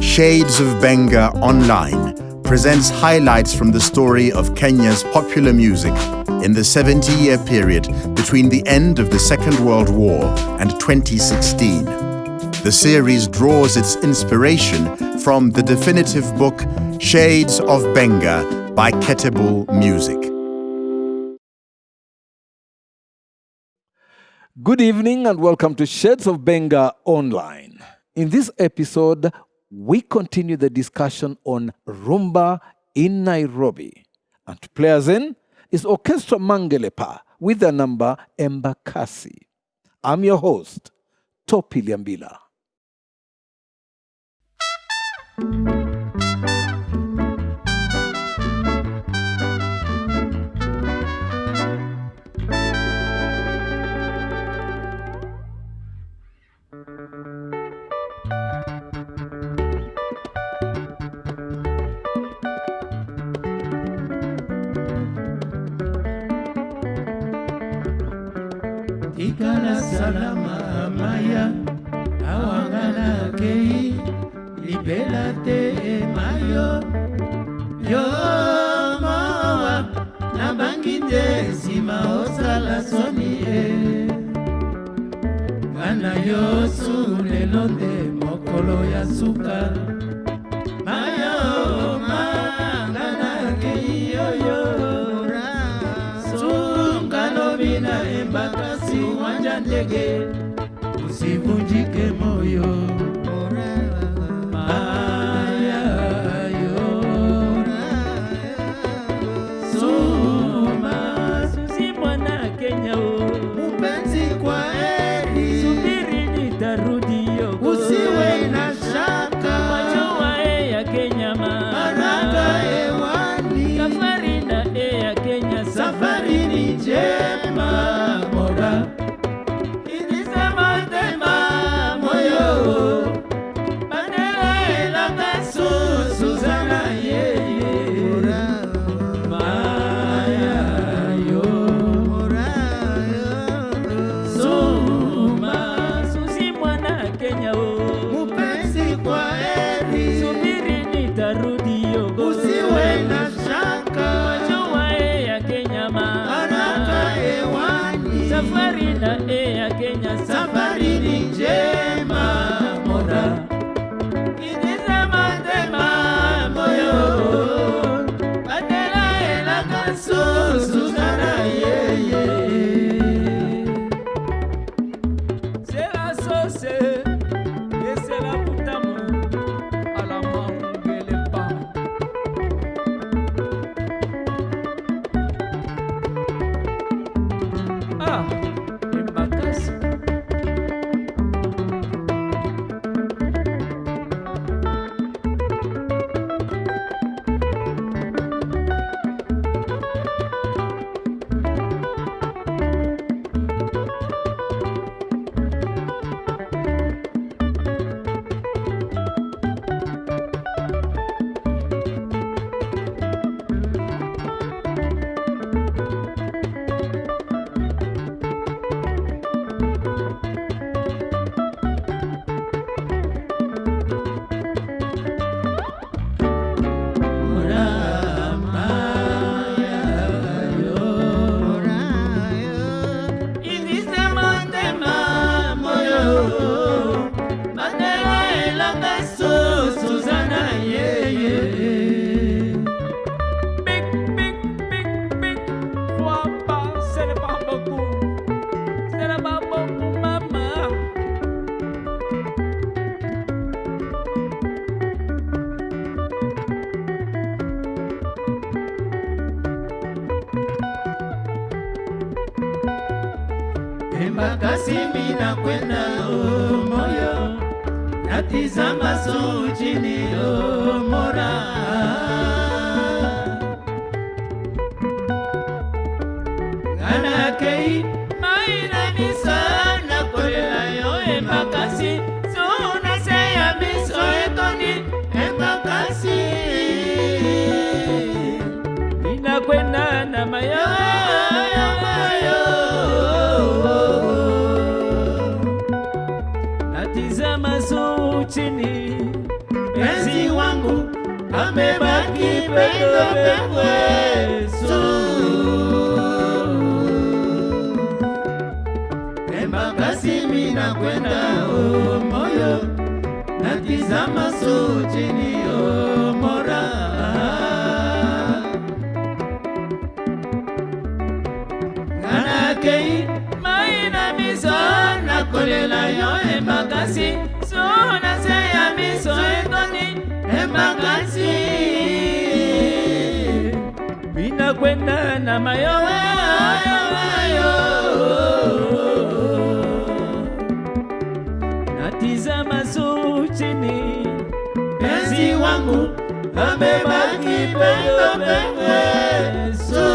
Shades of Benga Online presents highlights from the story of Kenya's popular music in the 70-year period between the end of the Second World War and 2016. The series draws its inspiration from the definitive book Shades of Benga by Ketable Music. Good evening and welcome to Shades of Benga Online. In this episode, we continue the discussion on Rumba in Nairobi. And to play us in is Orchestra Mangelepa with the number Embakasi. I'm your host, Topi Liambila. Ikala salama maya awangana kei libela te mayo yo mawa na banginde sima osala soni ana yo sulelonde mokolo ya suka maya mangana kei yo sungano bina embakasi wanja ndege usivunjike moyo maya yo suma susi mwana Kenya mpenzi kwa heri subiri nitarudi yo usiwe na shaka majua ya Kenya maraka hewani safari na ya Kenya safari ni njema moda safari ni njema moda inizama tema moyo badala ela kaso suzana yeye sera sose esela putamu ala mangelepa Embakasi mina kwenda moyo natizama chini mora ngana kei maina misana kolela yo embakasi sona seya miso etoni embakasi mina kwenda na maya natizama juu chini, penzi wangu amebaki pendo pekweso. Embakasi mina kwenda moyo, natizama juu chini mora. Kanakei maina miso nakolela yo embakasi, sona seya miso etoni embakasi. Mina kwenda na mayo natizama juu chini, penzi wangu amebaki pendo pekweso.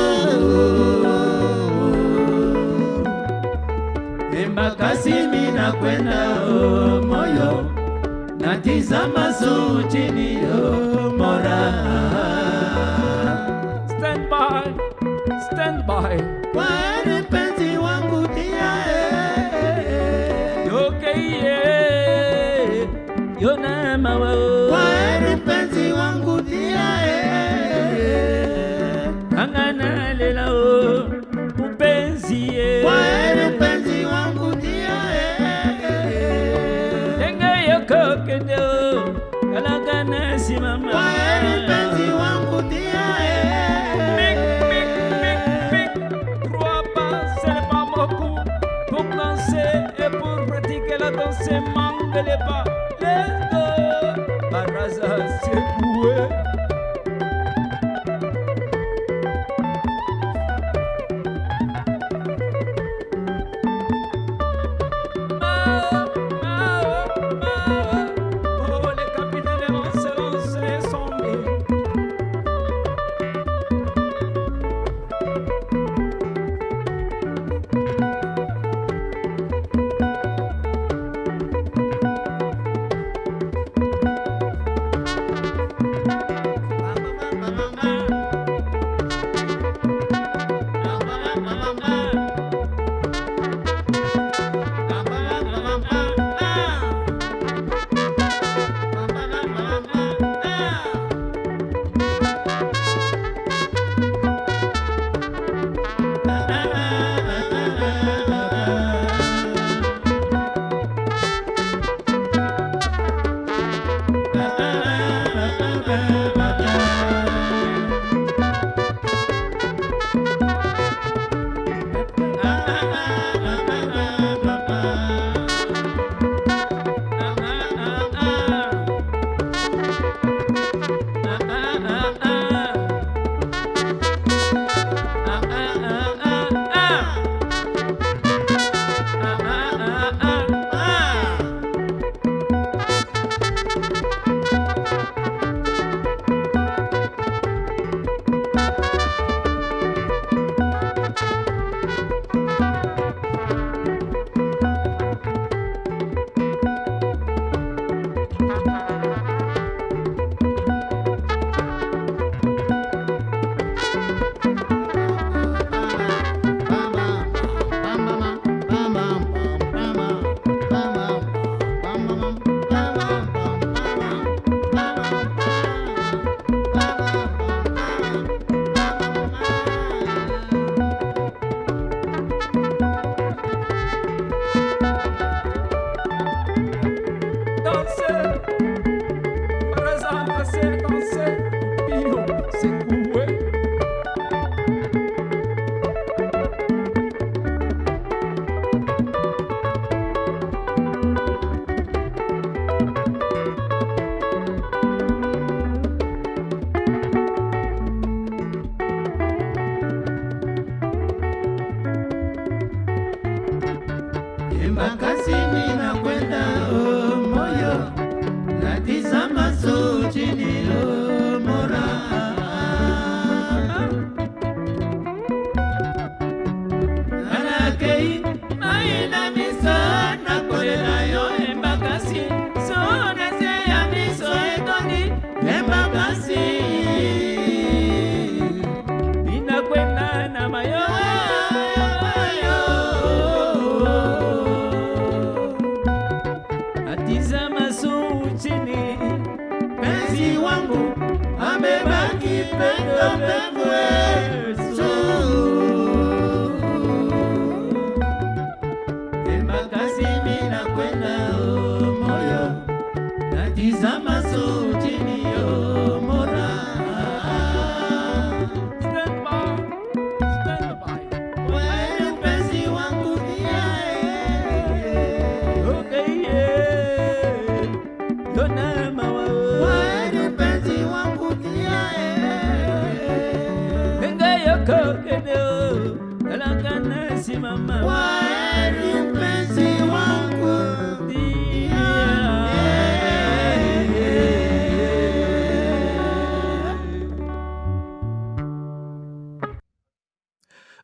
Embakasi mina kwenda moyo, natizama juu chini mora. Stand by, kwani penzi wangu dia yokeye yona mawa, kwani penzi wangu dia angana lela upenzi kwani penzi wangu dia denga yokokendo kalagana simama, kwani penzi wangu dia et pour pratiquer la danse, manque les pas, let's go. Baraza secoué. Oh, les capitaines vont se lancer sans mille. natizama suu chini, penzi wangu amebaki pendo pevu. Embakasi mina kwenda moyo, natizama suu chini mora. Stand by. Wewe mpenzi wangu okay, yona mawa. Wewe mpenzi wangu benga yoko kendo, alakana si mama. Wewe mpenzi wangu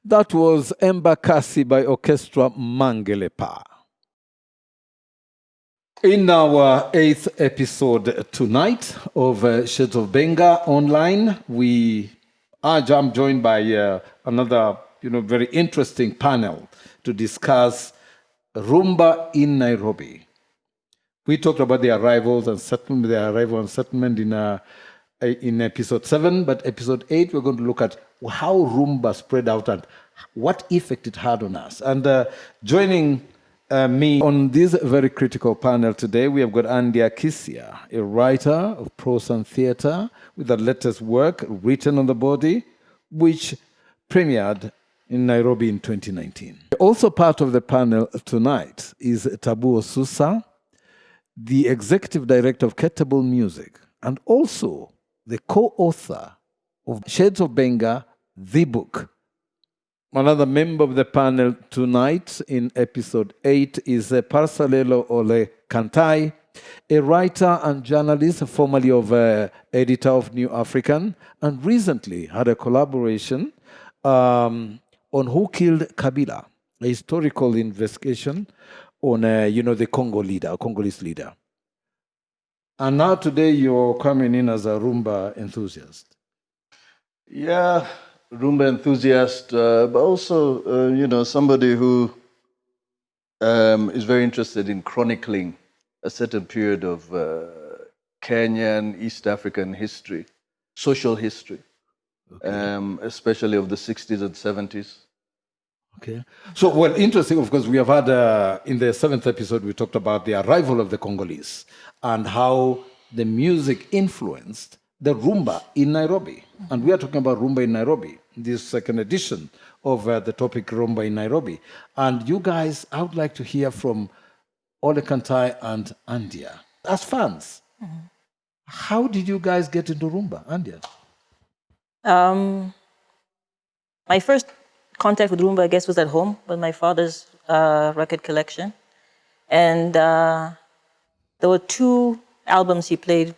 That was Embakasi by Orchestra Mangelepa. In our 8th episode tonight of Shades of Benga Online, I'm joined by another very interesting panel to discuss Rumba in Nairobi. We talked about the arrival and settlement in episode 7, but episode 8 we're going to look at how Rumba spread out and what effect it had on us. And joining me on this very critical panel today, we have got Andy Akisia, a writer of prose and theatre with the latest work, Written on the Body, which premiered in Nairobi in 2019. Also part of the panel tonight is Tabu Osusa, the executive director of Ketable Music, and also the co-author of Shades of Benga, the book. Another member of the panel tonight in episode 8 is Parsalelo Ole Kantai, a writer and journalist, formerly editor of New African, and recently had a collaboration on Who Killed Kabila, a historical investigation on the Congolese leader. And now today you're coming in as a Rumba enthusiast. Yeah, Rumba enthusiast, but also, somebody who is very interested in chronicling a certain period of Kenyan, East African history, social history, especially of the 60s and 70s. Okay. So, well, interesting, of course, we have had, in the 7th episode, we talked about the arrival of the Congolese and how the music influenced the Rumba in Nairobi. And we are talking about Rumba in Nairobi, this second edition of the topic Rumba in Nairobi. And you guys, I would like to hear from Ole Kantai and Andia. As fans, how did you guys get into Rumba, Andia? My first contact with Rumba, I guess, was at home with my father's record collection. And there were 2 albums he played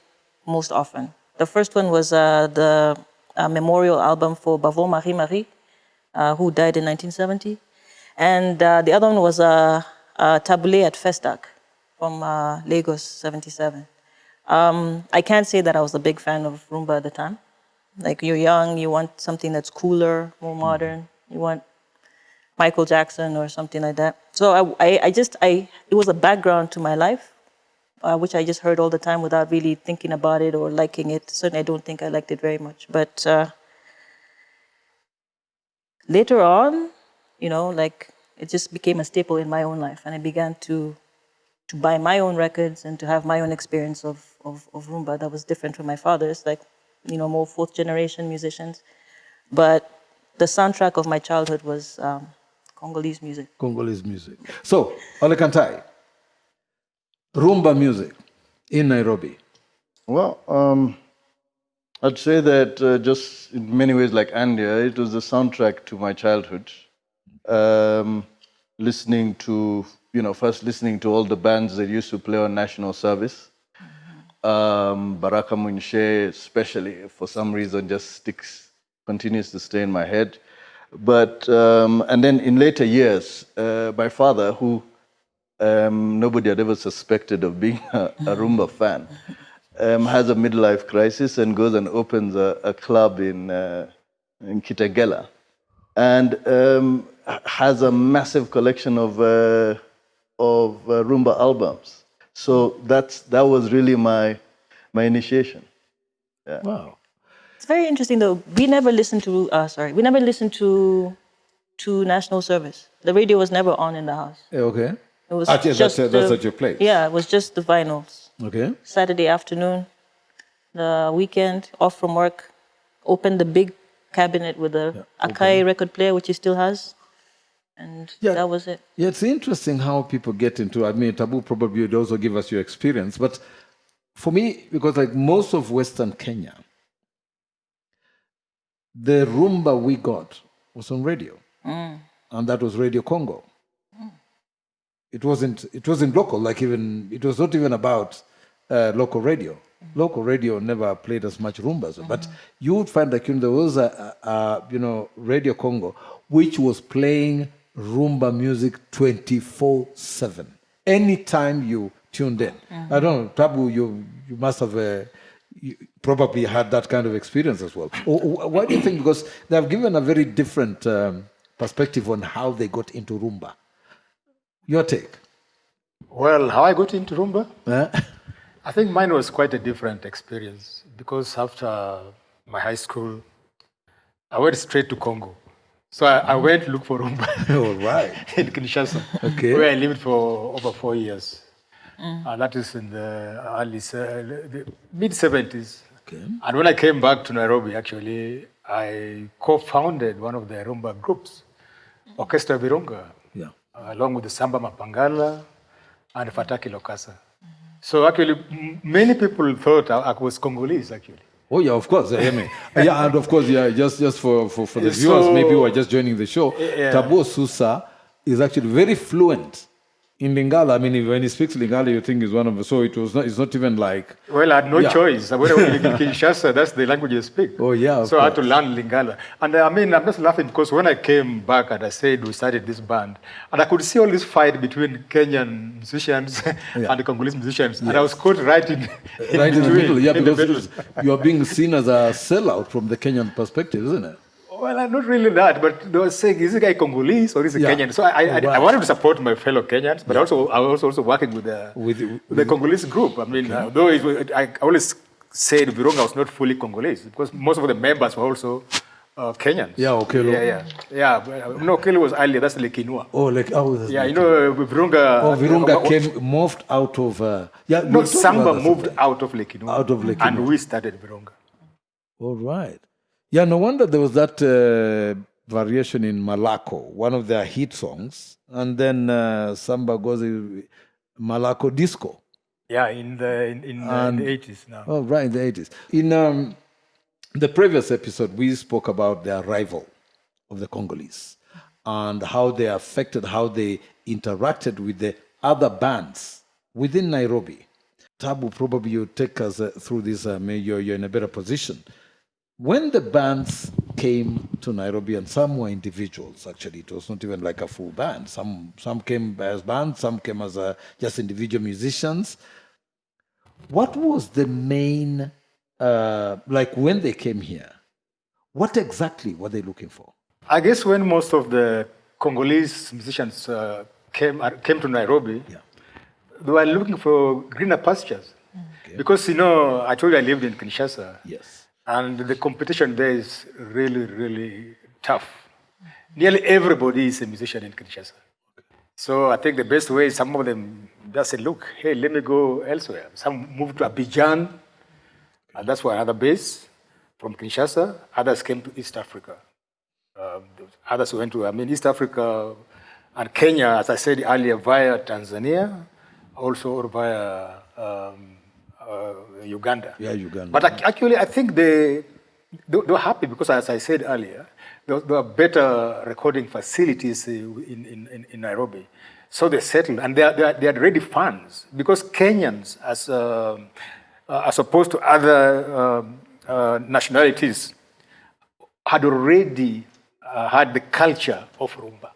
most often. The first one was the memorial album for Bavo Marie Marie, who died in 1970. And the other one was Tabule at Festac from Lagos, 77. I can't say that I was a big fan of Rumba at the time. Like, you're young, you want something that's cooler, more modern. You want Michael Jackson or something like that. So it was a background to my life, which I just heard all the time without really thinking about it or liking it. Certainly, I don't think I liked it very much. But later on, it just became a staple in my own life. And I began to buy my own records and to have my own experience of Rumba that was different from my father's, more 4th generation musicians. But the soundtrack of my childhood was Congolese music. Congolese music. So, Ole Kantai, Rumba music in Nairobi. Well, I'd say that just in many ways, like Andia, it was the soundtrack to my childhood. Listening to, first listening to all the bands that used to play on national service. Baraka Munshe, especially, for some reason, just continues to stay in my head. But, and then in later years, my father, who nobody had ever suspected of being a Rumba fan, has a midlife crisis and goes and opens a club in Kitengela, and has a massive collection of Rumba albums. So that was really my initiation. Wow. It's very interesting though. We never listened to national service. The radio was never on in the house. Okay. It was Yeah, just that's at your place. Yeah, it was just the vinyls. Okay. Saturday afternoon, the weekend, off from work, opened the big cabinet with the Akai record player, which he still has, and that was it. Yeah, it's interesting how people get into. I mean, Tabu probably would also give us your experience, but for me, because like most of Western Kenya, the rumba we got was on radio, and that was Radio Congo. It wasn't local. Like even it was not even about local radio. Local radio never played as much rumbas, but you would find like there was a Radio Congo which was playing rumba music 24/7. Anytime you tuned in, I don't know, Tabu, you must have you probably had that kind of experience as well. Why do you think? Because they have given a very different perspective on how they got into rumba. Your take? Well, how I got into rumba? Huh? I think mine was quite a different experience because after my high school, I went straight to Congo. So I went to look for rumba All right. in Kinshasa, Okay. where I lived for over 4 years. That is in the the mid-70s. Okay. And when I came back to Nairobi, actually, I co-founded one of the rumba groups, Orchestra Virunga, Yeah. along with the Samba Mapangala and Fataki Lokasa. So actually, many people thought I was Congolese, actually. Oh yeah, of course. I mean, yeah, and of course, yeah. Just for the viewers, So- maybe who are just joining the show, Yeah. Tabo Susa is actually very fluent in Lingala. I mean, when he speaks Lingala, you think he's one of the. So it's not even like. Well, I had no Yeah. choice. When I was in Kinshasa, that's the language you speak. Oh, yeah, of So I had to course. learn Lingala. And I mean, I'm just laughing because when I came back and I said we started this band, and I could see all this fight between Kenyan musicians and the Congolese musicians, and I was caught right in Right in the middle, yeah, in the because you are being seen as a sellout from the Kenyan perspective, isn't it? Well, I'm not really that, but they were saying, is the guy Congolese or is he Yeah. Kenyan? So I Right. wanted to support my fellow Kenyans, but I was also working with the Congolese group. I mean, though I always said Virunga was not fully Congolese because most of the members were also Kenyans. Yeah, Okelo. Yeah. But, no, Okelo was earlier. That's Lekinua. That's Yeah, you know, Virunga. Virunga morphed out of. Yeah, No, we'll talk Samba about that moved sometime. out of Lekinua. Out of Lekinua. And we started Virunga. All right. Yeah, no wonder there was that variation in Malako, one of their hit songs, and then Samba goes Malako Disco. Yeah, in the 80s now. Oh, right, in the 80s. In the previous episode, we spoke about the arrival of the Congolese and how they affected, how they interacted with the other bands within Nairobi. Tabu, probably you take us through this, maybe you're in a better position. When the bands came to Nairobi, and some were individuals, actually, it was not even like a full band. Some came as bands, some came as just individual musicians. What was the main, like when they came here, what exactly were they looking for? I guess when most of the Congolese musicians came to Nairobi, they were looking for greener pastures. Okay. Because, you know, I told you I lived in Kinshasa. Yes. And the competition there is really, really tough. Nearly everybody is a musician in Kinshasa. So I think the best way, some of them just said, look, hey, let me go elsewhere. Some moved to Abidjan, and that's why another base from Kinshasa. Others came to East Africa. Others went to, East Africa and Kenya, as I said earlier, via Tanzania, also via Uganda. Yeah, Uganda. But actually, I think they were happy because, as I said earlier, there were better recording facilities in Nairobi. So they settled, and they had ready funds because Kenyans, as opposed to other nationalities, had already had the culture of rumba,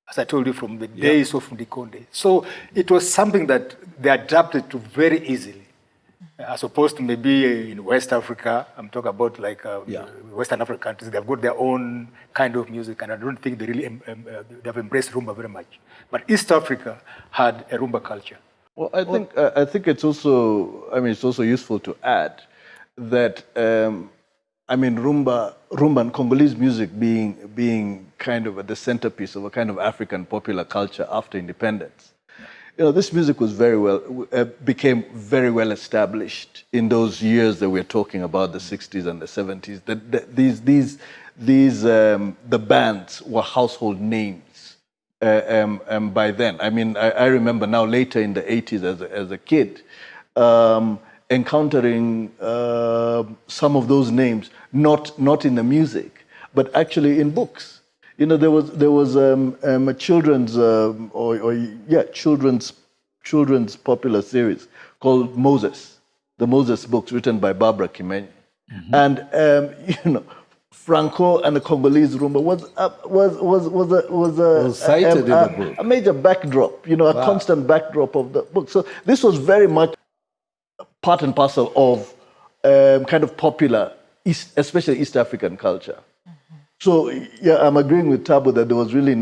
as I told you, from the days of Ndikonde. So it was something that they adapted to very easily. As opposed to maybe in West Africa, I'm talking about like Western African countries, they've got their own kind of music, and I don't think they really they have embraced rumba very much. But East Africa had a rumba culture. Well, I think it's also, I mean, it's also useful to add that, I mean, rumba and Congolese music being kind of at the centerpiece of a kind of African popular culture after independence. You know, this music was became very well established in those years that we're talking about, the 60s and the 70s. The bands were household names. By then, I mean, I remember now later in the 80s as a kid, encountering some of those names, not in the music, but actually in books. You know, there was a children's children's popular series called Moses, the Moses books written by Barbara Kimenyi, and you know, Franco and the Congolese rumba was cited in the book. A major backdrop, you know, a constant backdrop of the book. So this was very much part and parcel of kind of popular, especially East African culture. So yeah, I'm agreeing with Tabo that there was really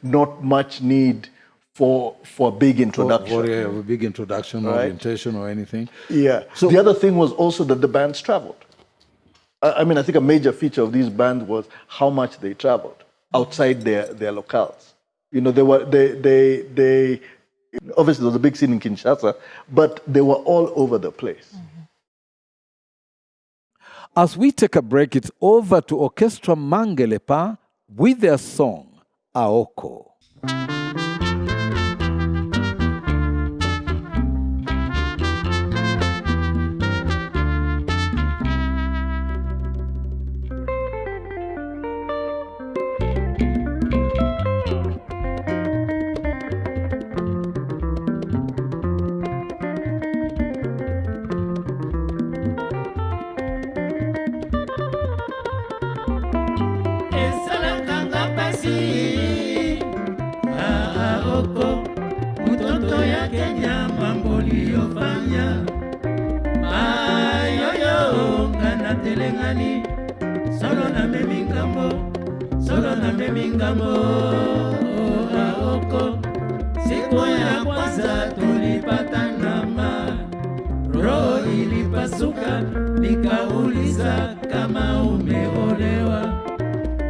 not much need for a big introduction. For a big introduction, right? Orientation or anything. Yeah. So the other thing was also that the bands traveled. I mean, I think a major feature of these bands was how much they traveled outside their locales. You know, they obviously there was a big scene in Kinshasa, but they were all over the place. As we take a break, it's over to Orchestra Mangelepa with their song, Aoko. Solo na memingambo Aoko, siku ya kwanza tulipata nama, roho ilipasuka, nikauliza kama umeolewa,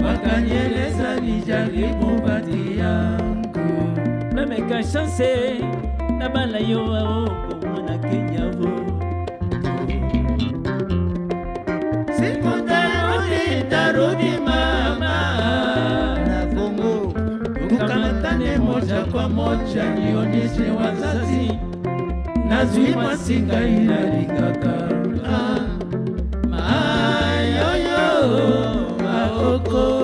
wakanieleza nijaribu bahati yangu. Memeka chance na bala yo Aoko mwana Kenya vo. Siku tarudi mama na Kongo, tukamatane moja kwa moja, nionyeshe wazazi nazwima singa inalingaka mayoyo Aoko.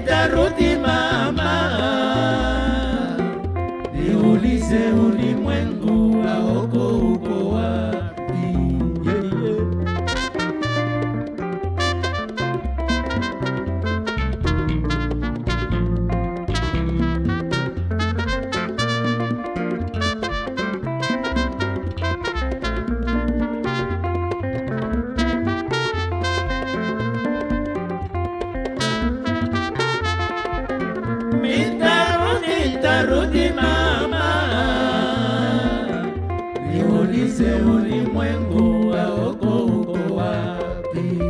Tarudi mama, niulize ulimwengu Aoko uko wapi? Tarudi mama, niulize ulimwengu Aoko uko wapi?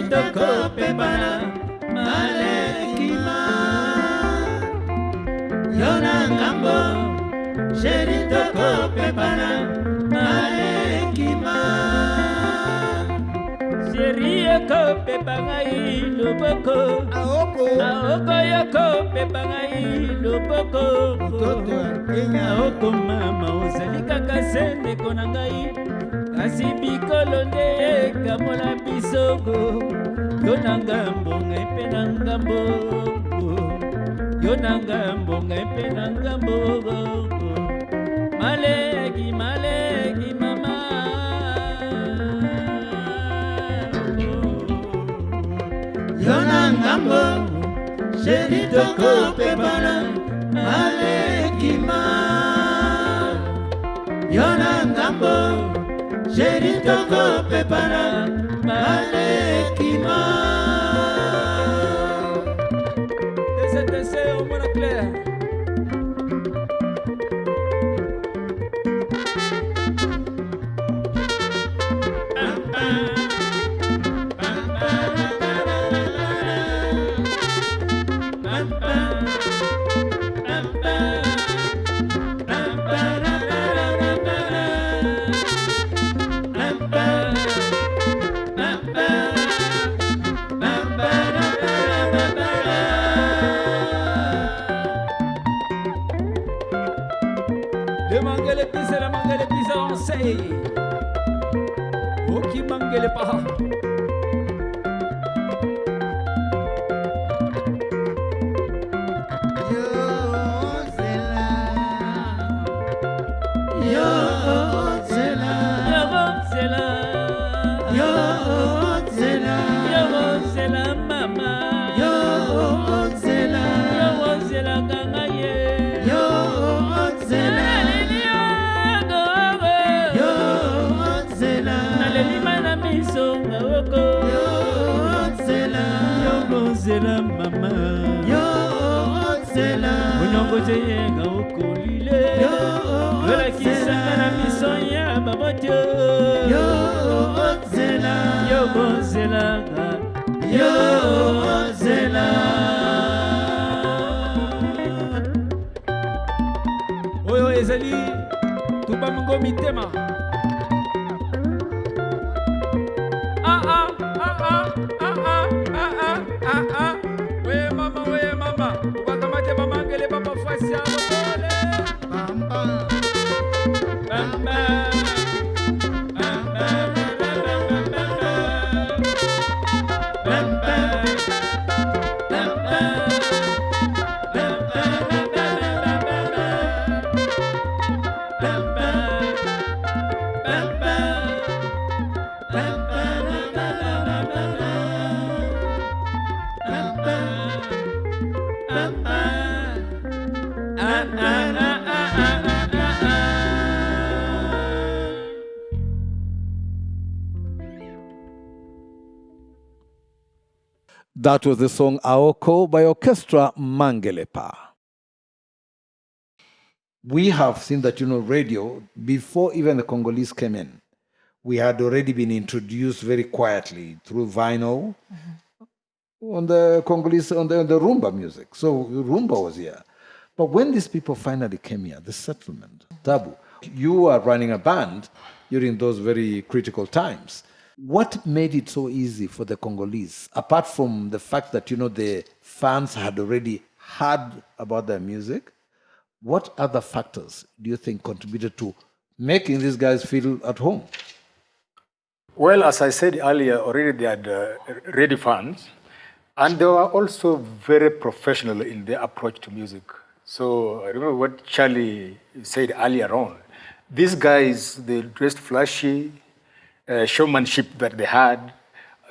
Toko pepana malekima Yonanga Sheri toko pepana malekima. Sheri yoko pepangai loboko. Aoko yoko pepangai loboko. Aoko mama ozali kaka sende konangai. Kasi bikolo nde kamola bisogo. Yonanga mbonga epe nanga mbongo. Yonanga mbonga epe nanga mbongo. Maleki mama. Yonanga mbongo. Sheri toko pepana. Maleki ma. Yonanga mbongo. Sheri toko pepana. Maleki ma. Descendez, au moins clair. La mangele pisa on sait. Oh qui mangele pas. Zela mama yo zela unongo jenga ukulile yo wala kisanga na misonya babojo yo zela yo zela yo zela oyo ezali tuba ngo mitema we mama, ukakamate mamangele baba fasi ya mokole. Bamba. That was the song Aoko by Orchestra Mangelepa. We have seen that, radio, before even the Congolese came in, we had already been introduced very quietly through vinyl on the Congolese, on the Rumba music. So Rumba was here. But when these people finally came here, the settlement, Tabu, you are running a band during those very critical times. What made it so easy for the Congolese, apart from the fact that, the fans had already heard about their music? What other factors do you think contributed to making these guys feel at home? Well, as I said earlier, already they had ready fans, and they were also very professional in their approach to music. So I remember what Charlie said earlier on. These guys, they dressed flashy, showmanship that they had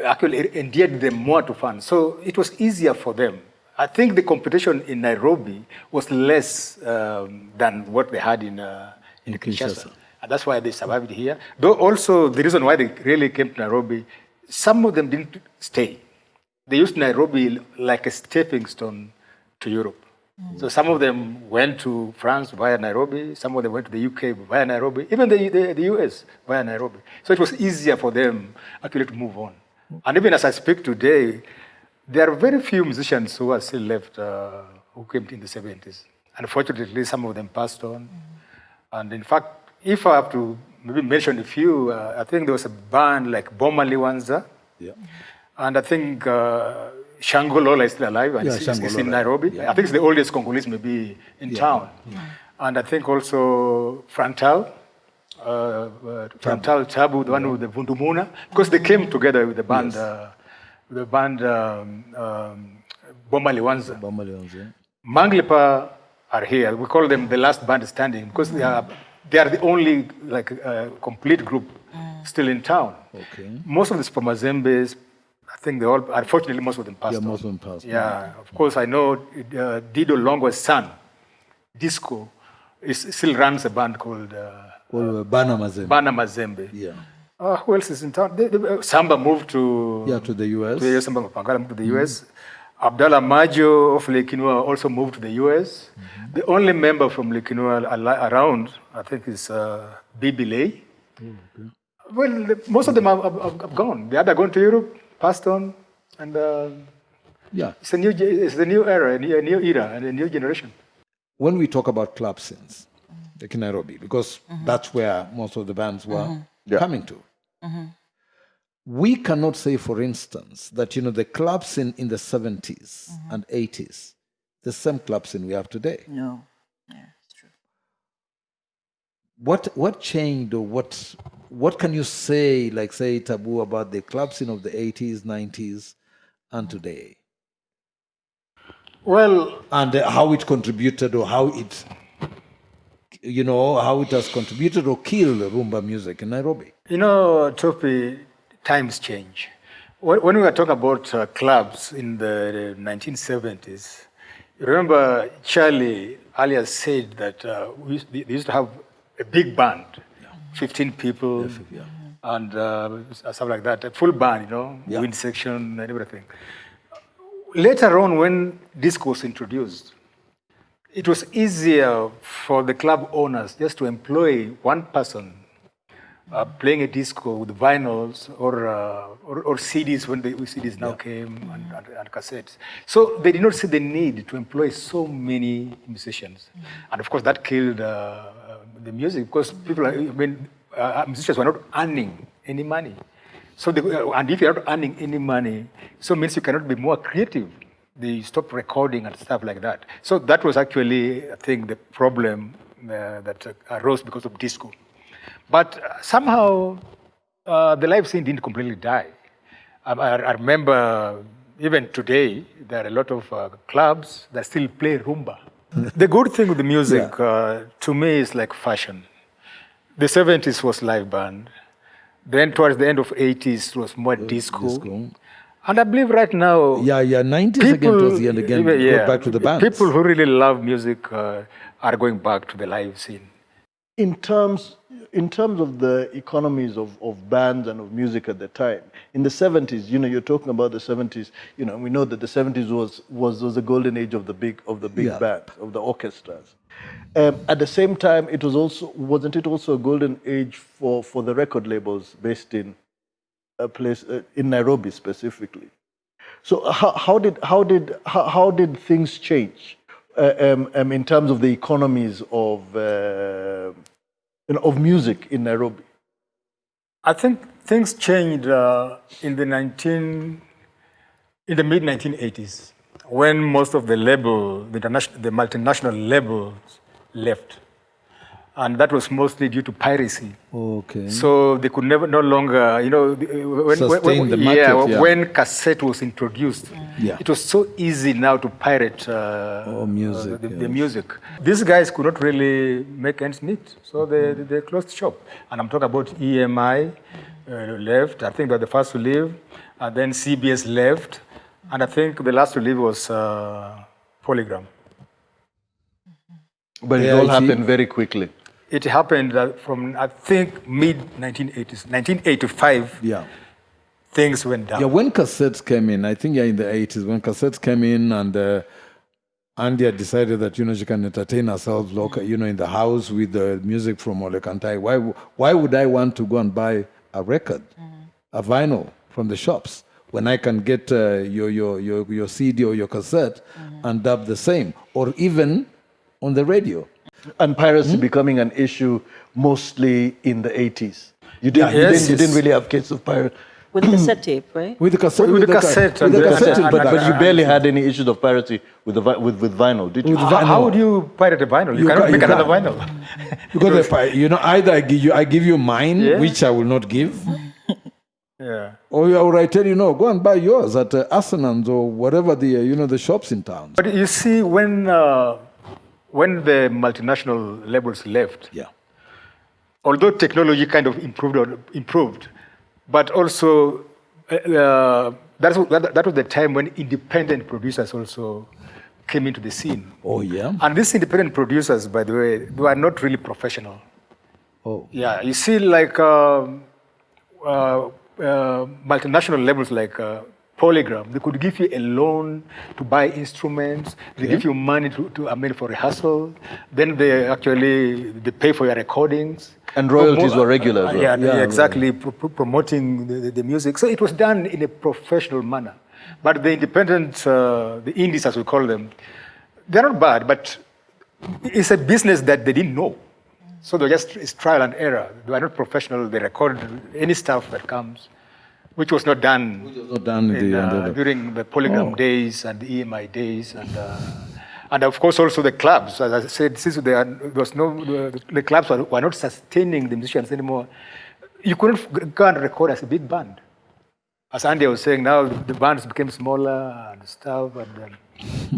actually endeared them more to fans. So it was easier for them. I think the competition in Nairobi was less than what they had in Kinshasa. And that's why they survived here. Though also the reason why they really came to Nairobi, some of them didn't stay. They used Nairobi like a stepping stone to Europe. So some of them went to France via Nairobi, some of them went to the UK via Nairobi, even the US via Nairobi. So it was easier for them actually to move on. And even as I speak today, there are very few musicians who are still left who came in the 70s. Unfortunately, some of them passed on. And in fact, if I have to maybe mention a few, I think there was a band like Boma Liwanza. Yeah. And I think Shango Lola is still alive, and Yeah, it's Shango in Lola. Nairobi. Yeah. I think it's the oldest Congolese maybe in town. And I think also Frontal, Tabu, the one with the Vundumuna, because they came together with the band, Boma Liwanza. Manglipa are here. We call them the last band standing because they are the only complete group still in town. Okay. Most of the Spamazembes, I think they all, unfortunately, most of them passed on. Most of them passed on. Yeah, of course, I know Dido Longo's son, Disco, still runs a band called Bana Mazembe. Bana Mazembe. Yeah. Who else is in town? Samba moved to to the US. Samba Mapangala moved to the US. Abdallah Majo of Lekinua also moved to the US. The only member from Lekinua around, I think, is Bibi Lay. Well, most of them have gone. They either gone to Europe, passed on, and it's a new era, a new era, and a new generation. When we talk about club scenes, like in Nairobi, because that's where most of the bands were coming to. We cannot say, for instance, that the club scene in the 70s and 80s, the same club scene we have today. No, yeah, it's true. What changed, or what can you say, like say Tabu, about the club scene of the 80s, 90s, and today? Well, and how it contributed, or how it, how it has contributed or killed Rumba music in Nairobi. Topi, times change. When we were talking about clubs in the 1970s, remember Charlie earlier said that they used to have a big band, 15 people, and stuff like that, a full band, wind section and everything. Later on, when disco was introduced, it was easier for the club owners just to employ one person playing a disco with vinyls or CDs when the CDs now came and cassettes. So they did not see the need to employ so many musicians. And of course that killed the music because musicians were not earning any money. So and if you're not earning any money, so it means you cannot be more creative. They stopped recording and stuff like that. So that was actually, I think, the problem that arose because of disco. But somehow, the live scene didn't completely die. I remember even today, there are a lot of clubs that still play rumba. The good thing with the music, to me, is like fashion. The 70s was live band. Then towards the end of 80s, it was more disco. And I believe right now... 90s again towards the end again, go back to the bands. People who really love music are going back to the live scene. In terms of the economies of bands and of music at the time, in the 70s, you're talking about the 70s, we know that the 70s was the golden age of the big bands, of the orchestras. At the same time, wasn't it also a golden age for the record labels based in a place in Nairobi specifically? So how did things change in terms of the economies of music in Nairobi? I think things changed in the mid-1980s when most of the multinational labels left. And that was mostly due to piracy. Okay. So they could no longer, sustain the market. When cassette was introduced, it was so easy now to pirate music, the music. These guys could not really make ends meet, so they closed shop. And I'm talking about EMI left. I think they're the first to leave. And then CBS left. And I think the last to leave was Polygram. But it all happened very quickly. It happened from, I think, mid-1980s. 1985, things went down. Yeah, when cassettes came in, I think in the 80s, when cassettes came in and Andy had decided that, she can entertain herself locally, in the house with the music from Ole Kantai. Why would I want to go and buy a record, a vinyl from the shops, when I can get your CD or your cassette and dub the same, or even on the radio? And piracy becoming an issue mostly in the 80s. You didn't really have cases of piracy. With the cassette tape, right? With the cassette. With the cassette. With the cassette. But you barely had any issues of piracy with vinyl, did you? How would you pirate a vinyl? You cannot make another vinyl. Because either I give you mine, which I will not give. Yeah. Or I tell you, no, go and buy yours at Arsenal's or whatever the shops in town. But you see, when the multinational labels left, although technology kind of improved, but also that was the time when independent producers also came into the scene. Oh, yeah? And these independent producers, by the way, they were not really professional. Oh. Yeah, you see, like multinational labels like Polygram, they could give you a loan to buy instruments, they give you money to for rehearsal, then they pay for your recordings. And royalties were regular as well. Yeah, exactly, promoting the music. So it was done in a professional manner. But the independent, the indies as we call them, they're not bad, but it's a business that they didn't know. So it's trial and error. They are not professional, they record any stuff that comes, which was not done, during the Polygram days and the EMI days. And of course also the clubs, as I said, since the clubs were not sustaining the musicians anymore, you couldn't go and record as a big band. As Andy was saying, now the bands became smaller and stuff.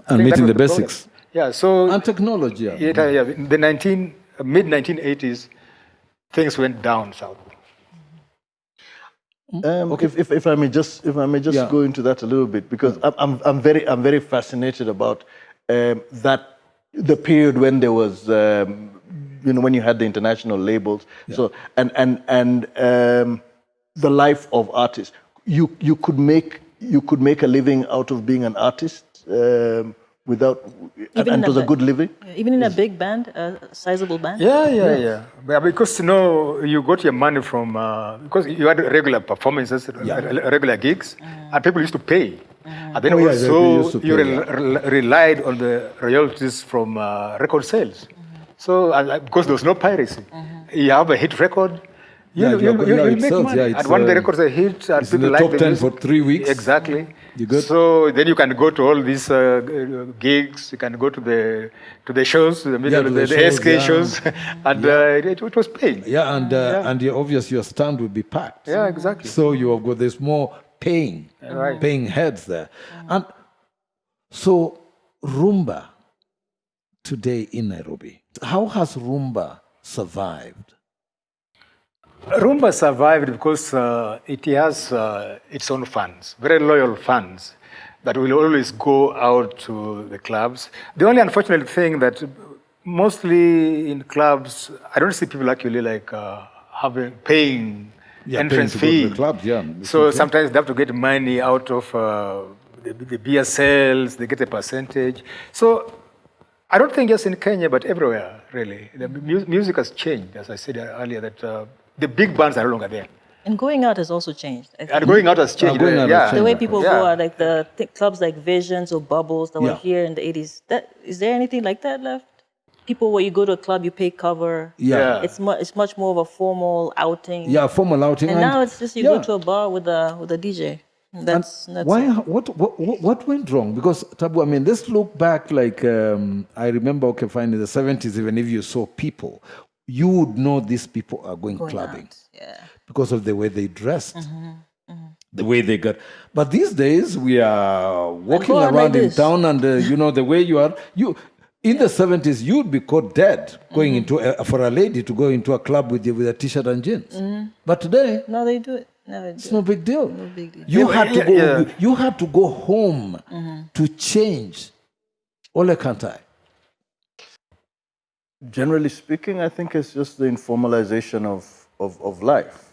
And meeting the basics. Yeah, so... And technology. In the mid-1980s, things went down south. If I may just go into that a little bit, because I'm very fascinated about the period when there was when you had the international labels. So and the life of artists. You could make a living out of being an artist without, and it was a good living. Even in a big band, a sizable band. Yeah. Because you got your money from because you had regular performances, regular gigs, and people used to pay. And then also you relied on the royalties from record sales. So because there was no piracy, you have a hit record. You'll make money. And when the records are hit, and people like the top 10 for 3 weeks. Exactly. So then you can go to all these gigs. You can go to the shows, the SK shows, and it was paying. Yeah, and obviously your stand will be packed. Yeah, exactly. So there's more paying heads there. And so Rumba today in Nairobi, how has Rumba survived? Rumba survived because it has its own fans, very loyal fans that will always go out to the clubs. The only unfortunate thing that mostly in clubs, I don't see people actually like paying entrance fee. To the clubs, So sometimes they have to get money out of the beer sales, they get a percentage. So I don't think just in Kenya, but everywhere, really. The music has changed, as I said earlier, that the big bands are no longer there. And going out has also changed. And going out has changed. The way people go out, like the clubs like Visions or Bubbles that were here in the 80s. Is there anything like that left? People where you go to a club, you pay cover. Yeah. It's much more of a formal outing. Yeah, formal outing. And now it's just you go to a bar with a DJ. That's why? What went wrong? Because Tabu, I mean, let's look back. Like I remember, fine, in the 70s, even if you saw people, you would know these people are going clubbing because of the way they dressed, the way they got. But these days we are walking around in town, and the way you are. In the 70s, you'd be caught dead going into for a lady to go into a club with a t-shirt and jeans. But today, no, they do it. It's no big deal. No big deal. You had to go. You had to go home to change. Ole can't I? Generally speaking, I think it's just the informalization of life,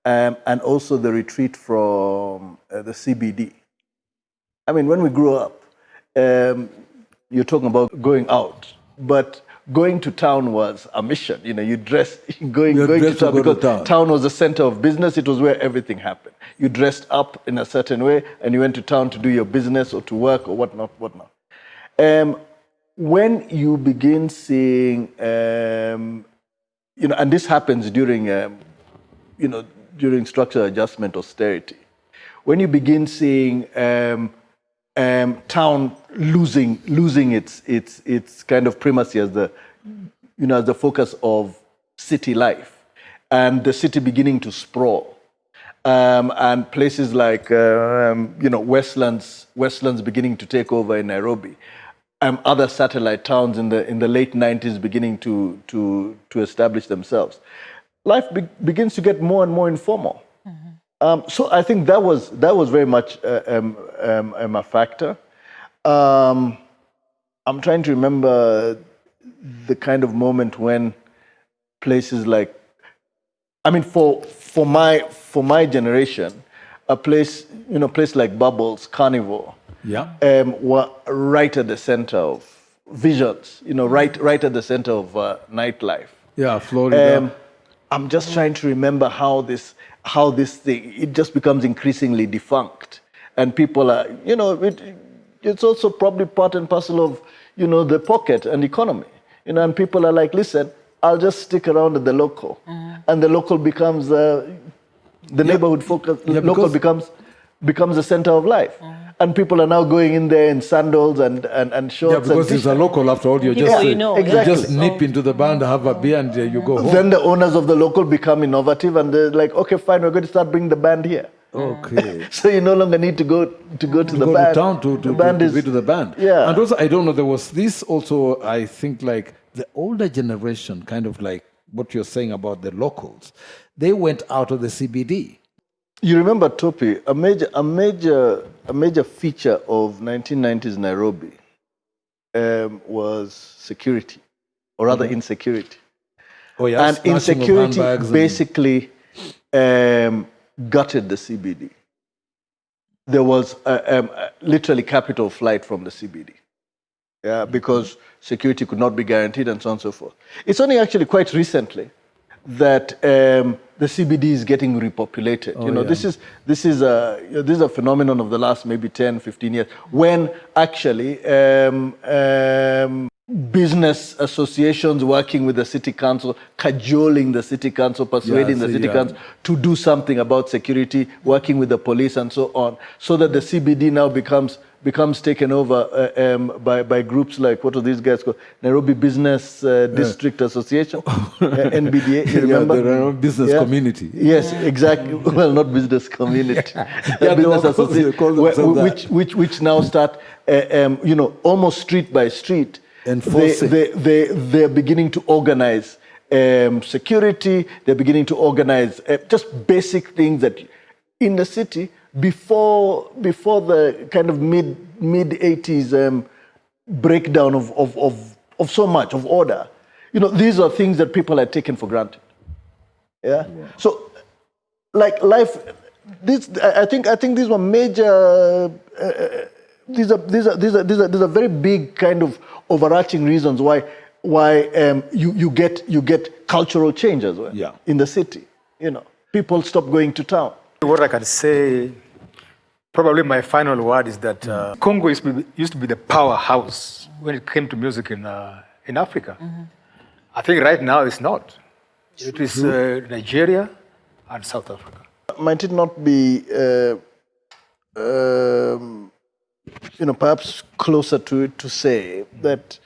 and also the retreat from the CBD. I mean, when we grew up, you're talking about going out, but going to town was a mission. You dressed going to town because town was the center of business. It was where everything happened. You dressed up in a certain way, and you went to town to do your business or to work or whatnot. when you begin seeing, and this happens during, during structural adjustment, austerity, when you begin seeing town losing its kind of primacy as the focus of city life, and the city beginning to sprawl, and places like Westlands beginning to take over in Nairobi, other satellite towns in the late 90s beginning to establish themselves. Life begins to get more and more informal. So I think that was very much a factor. I'm trying to remember the kind of moment when places like, for my generation, a place like Bubbles, Carnival, were right at the center of visions. Right at the center of nightlife. Yeah, Florida. I'm just trying to remember how this thing, it just becomes increasingly defunct, and people are, it's also probably part and parcel of, the pocket and economy, and people are like, listen, I'll just stick around at the local, and the local becomes the neighborhood focus. Local becomes the center of life, and people are now going in there in sandals and shorts. Yeah, because it's a local after all. You just exactly. just nip into the band, have a beer, and you go home. Then the owners of the local become innovative, and they're like, okay, fine, we're going to start bringing the band here. Okay. So you no longer need to go to the band. To town to be to the band. Yeah. And also, I don't know, there was this also, I think, like the older generation, kind of like what you're saying about the locals, they went out of the CBD. You remember, Topi, a major feature of 1990s Nairobi was security, or rather insecurity. Oh yeah, and insecurity basically gutted the CBD. There was literally capital flight from the CBD, because security could not be guaranteed and so on and so forth. It's only actually quite recently that the CBD is getting repopulated. This is a phenomenon of the last maybe 10, 15 years, when actually business associations working with the city council, cajoling the city council, persuading the city council to do something about security, working with the police and so on, so that the CBD now becomes taken over by groups like, what are these guys called? Nairobi Business District Association, NBDA, you remember? The Nairobi Business Community. Yes, exactly. Well, not business community. Business association, which now start, almost street by street, they're beginning to organize security, they're beginning to organize just basic things that in the city, before the kind of mid 80s breakdown of so much of order, these are things that people had taken for granted. Yeah. Wow. So, like life, I think these were major. These are very big kind of overarching reasons why you get cultural change as well. Yeah. In the city. People stop going to town. What I can say, probably my final word is that Congo used to be the powerhouse when it came to music in Africa. Mm-hmm. I think right now it's not. It is Nigeria and South Africa. Might it not be, perhaps closer to it to say that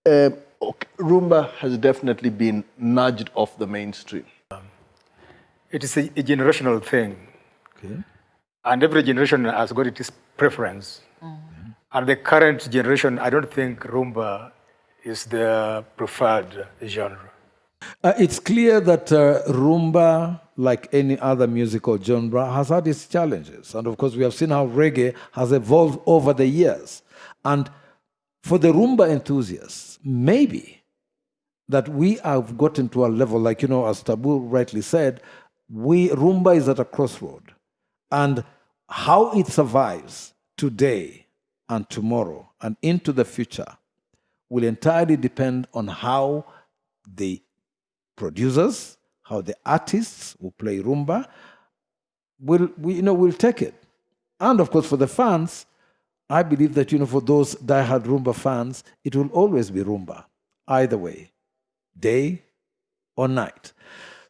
Rumba has definitely been nudged off the mainstream? It is a generational thing. Okay. And every generation has got its preference. Mm-hmm. And the current generation, I don't think Rumba is their preferred genre. It's clear that Rumba, like any other musical genre, has had its challenges. And of course, we have seen how reggae has evolved over the years. And for the Rumba enthusiasts, maybe that we have gotten to a level, like, as Tabu rightly said, Rumba is at a crossroad. And how it survives today and tomorrow and into the future will entirely depend on how the producers, how the artists who play Rumba will take it. And of course, for the fans, I believe that, for those diehard Rumba fans, it will always be Rumba, either way, day or night.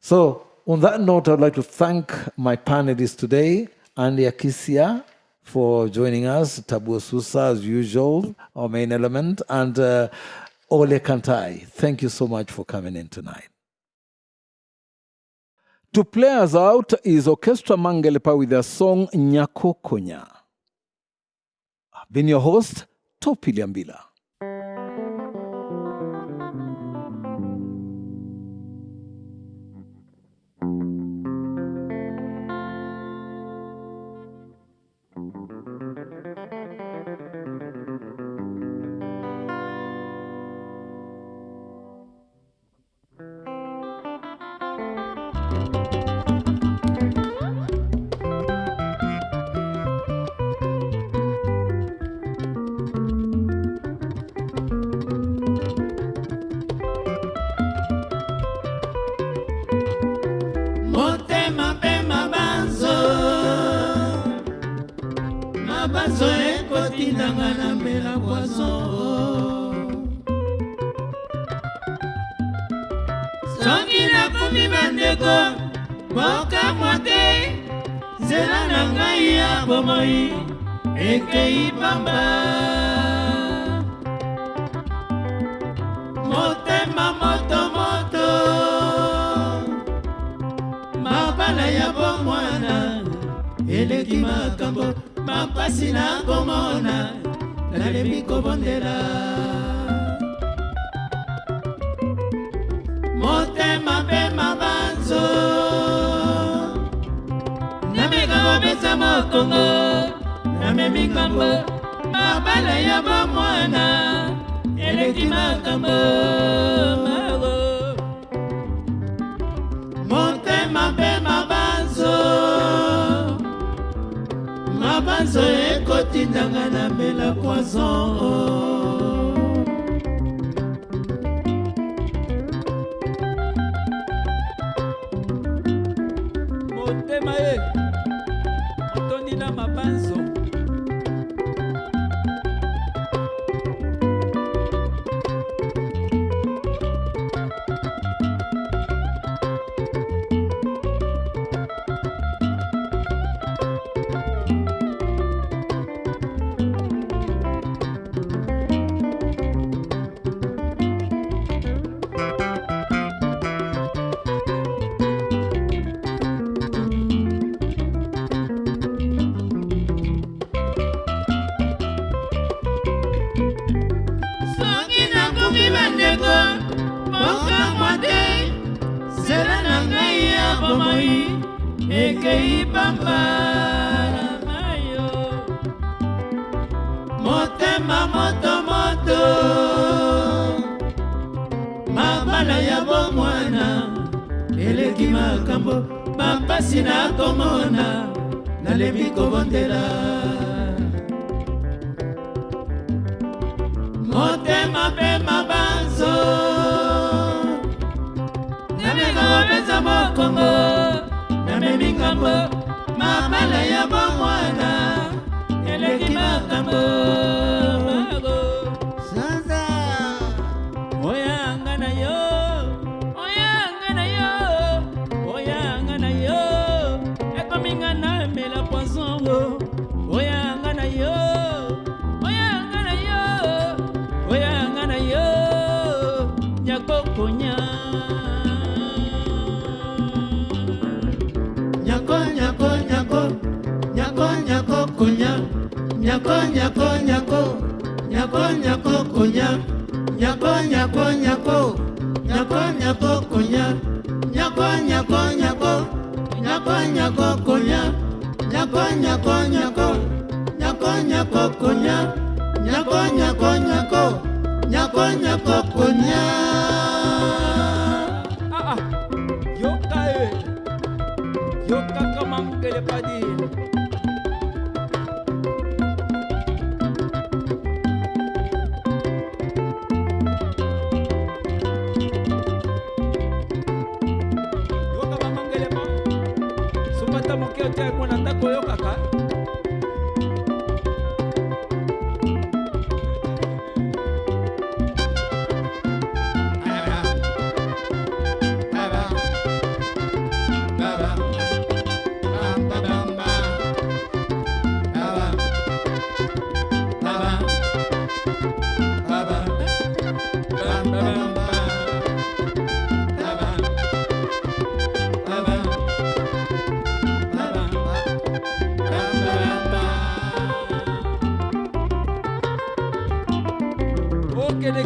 So, on that note, I'd like to thank my panelists today, Andy Akisia for joining us, Tabu Susa as usual, our main element, and Ole Kantai. Thank you so much for coming in tonight. To play us out is Orchestra Mangelepa with their song Nyako Konya. I've been your host, Topi Liambila.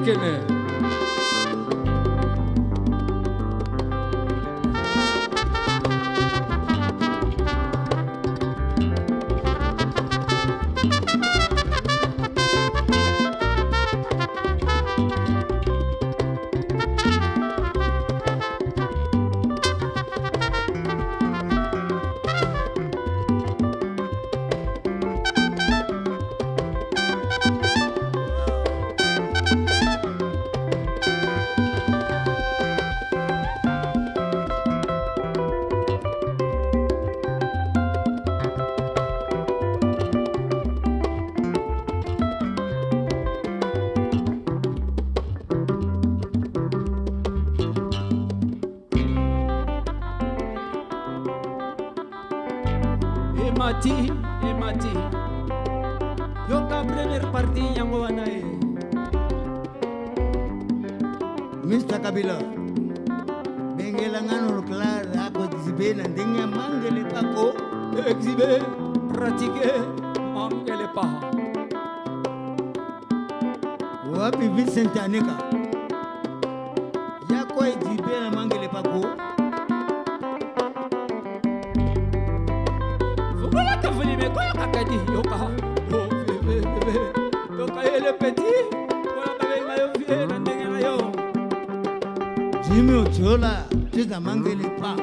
Kene. Mati. Yoka premier parti yang wana e. Mr. Kabila, bengela ngano klar ako exhibe na ndenge mangele pako. Exhibe, pratique, mangele pa. Wapi Vincent Aneka? Yako exhibe na mangele pako. Voilà que vous me quoi kakadi yoka. Yoka ele petit. Voilà que venga yo vie na ndenge na yo. Jimmy Ochola, tena mangele pa.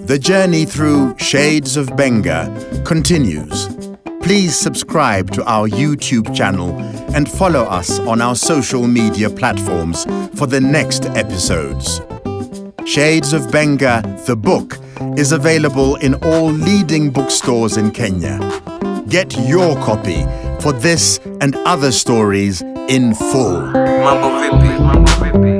The journey through Shades of Benga continues. Please subscribe to our YouTube channel and follow us on our social media platforms for the next episodes. Shades of Benga, the book, is available in all leading bookstores in Kenya. Get your copy for this and other stories in full. Mambo vipi?